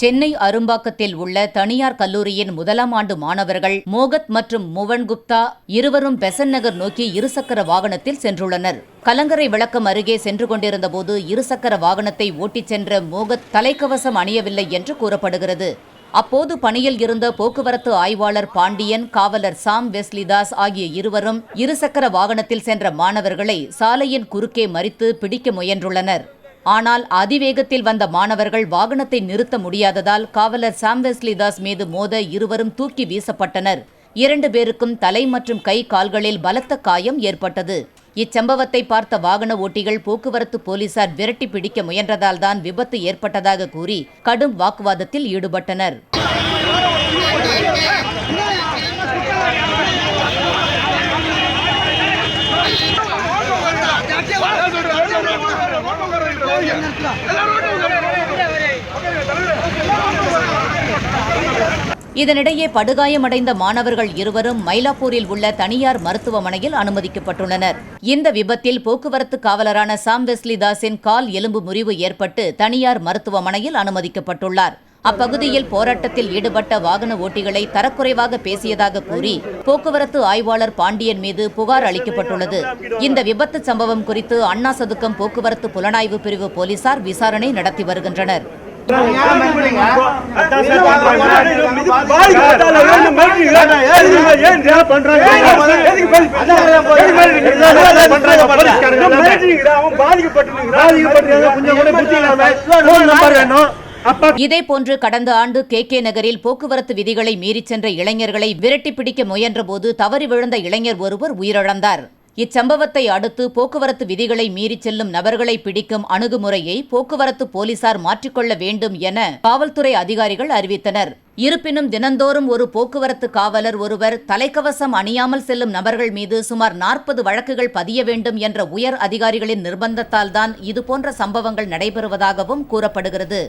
சென்னை அரும்பாக்கத்தில் உள்ள தனியார் கல்லூரியின் முதலாம் ஆண்டு மாணவர்கள் மோகத் மற்றும் முவன் குப்தா இருவரும் பெசன்ட் நகர் நோக்கி இருசக்கர வாகனத்தில் சென்றுள்ளனர். கலங்கரை விளக்கம் அருகே சென்று கொண்டிருந்தபோது இருசக்கர வாகனத்தை ஓட்டிச் சென்ற மோகத் தலைக்கவசம் அணியவில்லை என்று கூறப்படுகிறது. அப்போது பணியில் இருந்த போக்குவரத்து ஆய்வாளர் பாண்டியன், காவலர் சாம் வெஸ்லிதாஸ் ஆகிய இருவரும் இருசக்கர வாகனத்தில் சென்ற மாணவர்களை சாலையின் குறுக்கே மறித்து பிடிக்க முயன்றுள்ளனர். ஆனால் அதிவேகத்தில் வந்த மாணவர்கள் வாகனத்தை நிறுத்த முடியாததால் காவலர் சாம் வெஸ்லிதாஸ் மீது மோத இருவரும் தூக்கி வீசப்பட்டனர். 2 பேருக்கும் தலை மற்றும் கை கால்களில் பலத்த காயம் ஏற்பட்டது. இச்சம்பவத்தை பார்த்த வாகன ஓட்டிகள் போக்குவரத்து போலீசார் விரட்டி பிடிக்க முயன்றதால்தான் விபத்து ஏற்பட்டதாக கூறி கடும் வாக்குவாதத்தில் ஈடுபட்டனர். இதனிடையே படுகாயமடைந்த மாணவர்கள் இருவரும் மயிலாப்பூரில் உள்ள தனியார் மருத்துவமனையில் அனுமதிக்கப்பட்டுள்ளனர். இந்த விபத்தில் போக்குவரத்து காவலரான சாம் வெஸ்லிதாஸின் கால் எலும்பு முறிவு ஏற்பட்டு தனியார் மருத்துவமனையில் அனுமதிக்கப்பட்டுள்ளார். அப்பகுதியில் போராட்டத்தில் ஈடுபட்ட வாகன ஓட்டிகளை தரக்குறைவாக பேசியதாக கூறி போக்குவரத்து ஆய்வாளர் பாண்டியன் மீது புகார் அளிக்கப்பட்டுள்ளது. இந்த விபத்து சம்பவம் குறித்து அண்ணா சதுக்கம் போக்குவரத்து புலனாய்வு பிரிவு போலீசார் விசாரணை நடத்தி வருகின்றனர். இதேபோன்று கடந்த ஆண்டு கே நகரில் போக்குவரத்து விதிகளை மீறிச் சென்ற இளைஞர்களை விரட்டி பிடிக்க முயன்றபோது தவறி விழுந்த இளைஞர் ஒருவர் உயிரிழந்தார். இச்சம்பவத்தை அடுத்து போக்குவரத்து விதிகளை மீறிச் செல்லும் நபர்களை பிடிக்கும் அணுகுமுறையை போக்குவரத்து போலீசார் மாற்றிக்கொள்ள வேண்டும் என காவல்துறை அதிகாரிகள் அறிவித்தனர். இருப்பினும் தினந்தோறும் ஒரு போக்குவரத்து காவலர் ஒருவர் தலைக்கவசம் அணியாமல் செல்லும் நபர்கள் மீது சுமார் 40 வழக்குகள் பதிய வேண்டும் என்ற உயர் அதிகாரிகளின் நிர்பந்தத்தால்தான் இதுபோன்ற சம்பவங்கள் நடைபெறுவதாகவும் கூறப்படுகிறது.